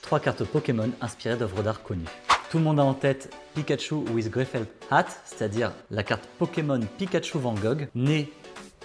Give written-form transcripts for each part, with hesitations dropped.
3 cartes Pokémon inspirées d'œuvres d'art connues. Tout le monde a en tête Pikachu with Greffel Hat, c'est-à-dire la carte Pokémon Pikachu Van Gogh, née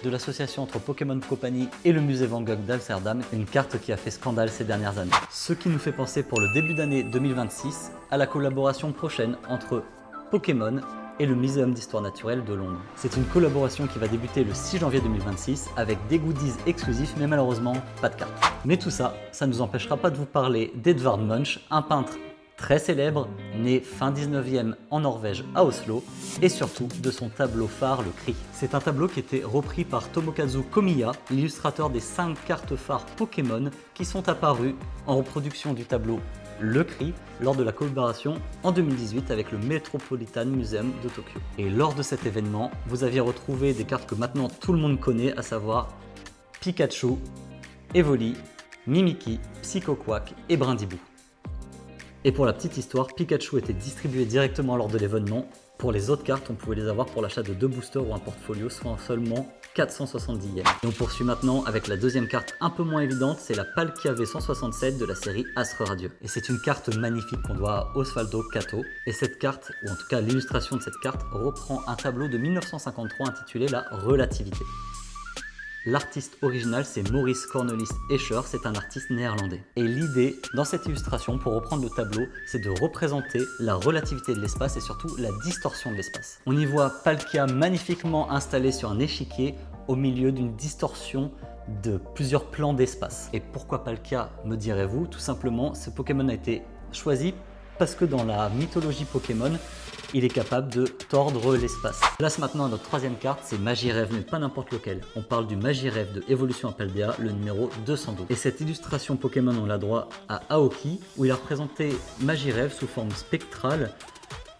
de l'association entre Pokémon Company et le musée Van Gogh d'Amsterdam, une carte qui a fait scandale ces dernières années. Ce qui nous fait penser pour le début d'année 2026 à la collaboration prochaine entre Pokémon et le Muséum d'Histoire Naturelle de Londres. C'est une collaboration qui va débuter le 6 janvier 2026 avec des goodies exclusifs mais malheureusement pas de cartes. Mais tout ça, ça ne nous empêchera pas de vous parler d'Edvard Munch, un peintre très célèbre, né fin 19e en Norvège à Oslo, et surtout de son tableau phare, le Cri. C'est un tableau qui était repris par Tomokazu Komiya, l'illustrateur des 5 cartes phares Pokémon qui sont apparues en reproduction du tableau Le Cri lors de la collaboration en 2018 avec le Metropolitan Museum de Tokyo. Et lors de cet événement, vous aviez retrouvé des cartes que maintenant tout le monde connaît, à savoir Pikachu, Evoli, Mimikyu, Psychoquack et Brindibou. Et pour la petite histoire, Pikachu était distribué directement lors de l'événement. Pour les autres cartes, on pouvait les avoir pour l'achat de 2 boosters ou un portfolio, soit seulement 470 yens. Et on poursuit maintenant avec la deuxième carte un peu moins évidente, c'est la Palkia V167 de la série Astre Radieux. Et c'est une carte magnifique qu'on doit à Osvaldo Cato. Et cette carte, ou en tout cas l'illustration de cette carte, reprend un tableau de 1953 intitulé La Relativité. L'artiste original, c'est Maurice Cornelis Escher, c'est un artiste néerlandais. Et l'idée dans cette illustration, pour reprendre le tableau, c'est de représenter la relativité de l'espace et surtout la distorsion de l'espace. On y voit Palkia magnifiquement installé sur un échiquier au milieu d'une distorsion de plusieurs plans d'espace. Et pourquoi Palkia, me direz-vous? Tout simplement, ce Pokémon a été choisi parce que dans la mythologie Pokémon, il est capable de tordre l'espace. Place maintenant à notre troisième carte, c'est Magirêve, mais pas n'importe lequel. On parle du Magirêve de Evolution Paldea, le numéro 212. Et cette illustration Pokémon, on l'a droit à Aoki, où il a représenté Magirêve sous forme spectrale,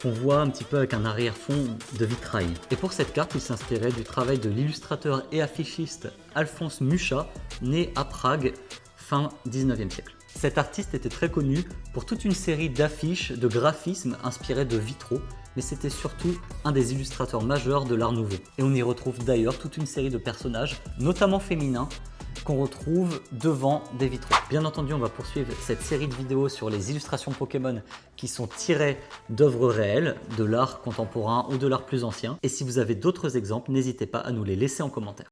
qu'on voit un petit peu avec un arrière-fond de vitrail. Et pour cette carte, il s'inspirait du travail de l'illustrateur et affichiste Alphonse Mucha, né à Prague, fin 19e siècle. Cet artiste était très connu pour toute une série d'affiches, de graphismes inspirés de vitraux, mais c'était surtout un des illustrateurs majeurs de l'Art Nouveau. Et on y retrouve d'ailleurs toute une série de personnages, notamment féminins, qu'on retrouve devant des vitraux. Bien entendu, on va poursuivre cette série de vidéos sur les illustrations Pokémon qui sont tirées d'œuvres réelles, de l'art contemporain ou de l'art plus ancien. Et si vous avez d'autres exemples, n'hésitez pas à nous les laisser en commentaire.